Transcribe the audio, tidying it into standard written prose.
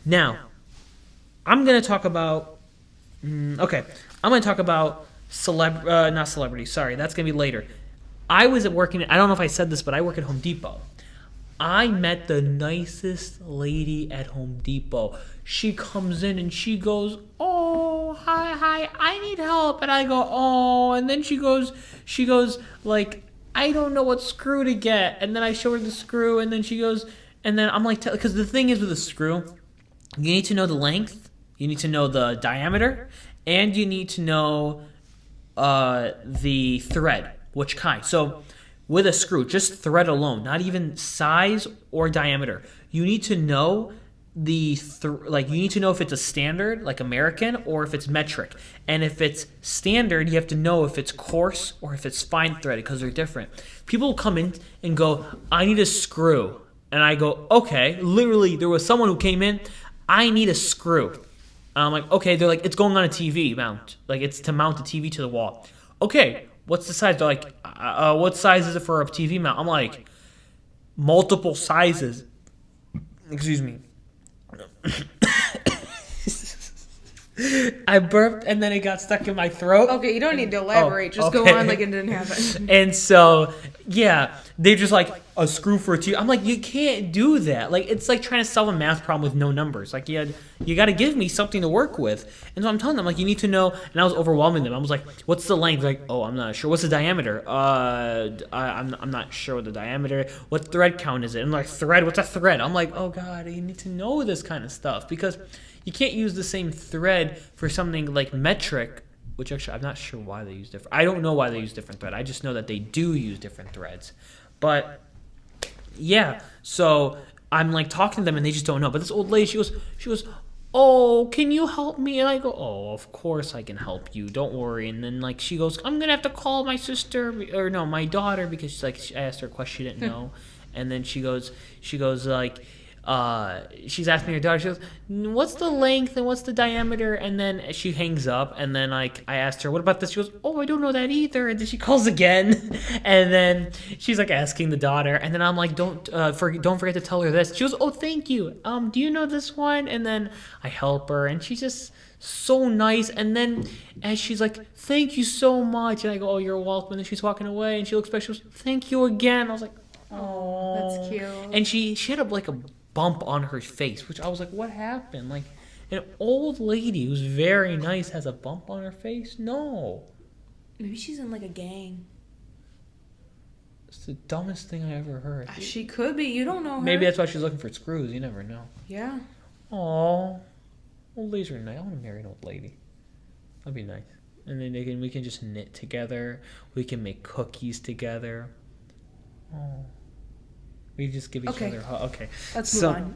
Now, I'm going to talk about... okay, I'm going to talk about not celebrity. Sorry, that's going to be later. I was working... I don't know if I said this, but I work at Home Depot. I met the nicest lady at Home Depot. She comes in and she goes, "Oh, hi, I need help." And I go, "Oh," and then she goes, like, "I don't know what screw to get." And then I show her the screw, and then she goes, and then I'm like, because the thing is with a screw, you need to know the length, you need to know the diameter, and you need to know the thread, which kind. So with a screw, just thread alone, not even size or diameter. You need to know you need to know if it's a standard, like American, or if it's metric. And if it's standard, you have to know if it's coarse or if it's fine threaded, because they're different. People come in and go, "I need a screw." And I go, "Okay." Literally, there was someone who came in, "I need a screw." And I'm like, "Okay." They're like, "It's going on a TV mount. Like, it's to mount the TV to the wall." "Okay. What's the size?" They're like, "What size is it for a TV mount?" I'm like, "Multiple sizes." Excuse me. I burped and then it got stuck in my throat. Okay, you don't need to elaborate. Just okay. go on like it didn't happen. And so, yeah, they're just like, "A screw for a TV." I'm like, you can't do that. Like, it's like trying to solve a math problem with no numbers. Like, you got to give me something to work with. And so I'm telling them, like, you need to know. And I was overwhelming them. I was like, "What's the length?" They're like, "Oh, I'm not sure." "What's the diameter?" I'm not sure what the diameter. "What thread count is it?" And like, "Thread? What's a thread?" I'm like, "Oh God, you need to know this kind of stuff, because you can't use the same thread for something like metric." Which actually, I'm not sure why they use different. I don't know why they use different thread. I just know that they do use different threads. But yeah, so I'm like talking to them and they just don't know. But this old lady, she goes, "Oh, can you help me?" And I go, "Oh, of course I can help you. Don't worry." And then like she goes, "I'm gonna have to call my sister or no, my daughter," because she's like, I asked her a question she didn't know, and then she goes like. She's asking her daughter, she goes, "What's the length and what's the diameter?" And then she hangs up, and then like I asked her, "What about this?" She goes, "Oh, I don't know that either." And then she calls again, and then she's like asking the daughter, and then I'm like, don't forget to tell her this." She goes, "Oh, thank you. Do you know this one?" And then I help her, and she's just so nice. And then as she's like, "Thank you so much," and I go, "Oh, you're welcome." And then she's walking away, and she looks back, she goes, "Thank you again." I was like, "Oh, that's cute." And she had a bump on her face, which I was like, "What happened?" Like, an old lady who's very nice has a bump on her face? No. Maybe she's in like a gang. It's the dumbest thing I ever heard. She could be. You don't know her. Maybe that's why she's looking for screws. You never know. Yeah. Aw. Old ladies are nice. I want to marry an old lady. That'd be nice. And then we can just knit together. We can make cookies together. Oh. We just give each other a hug. Okay. Let's move on.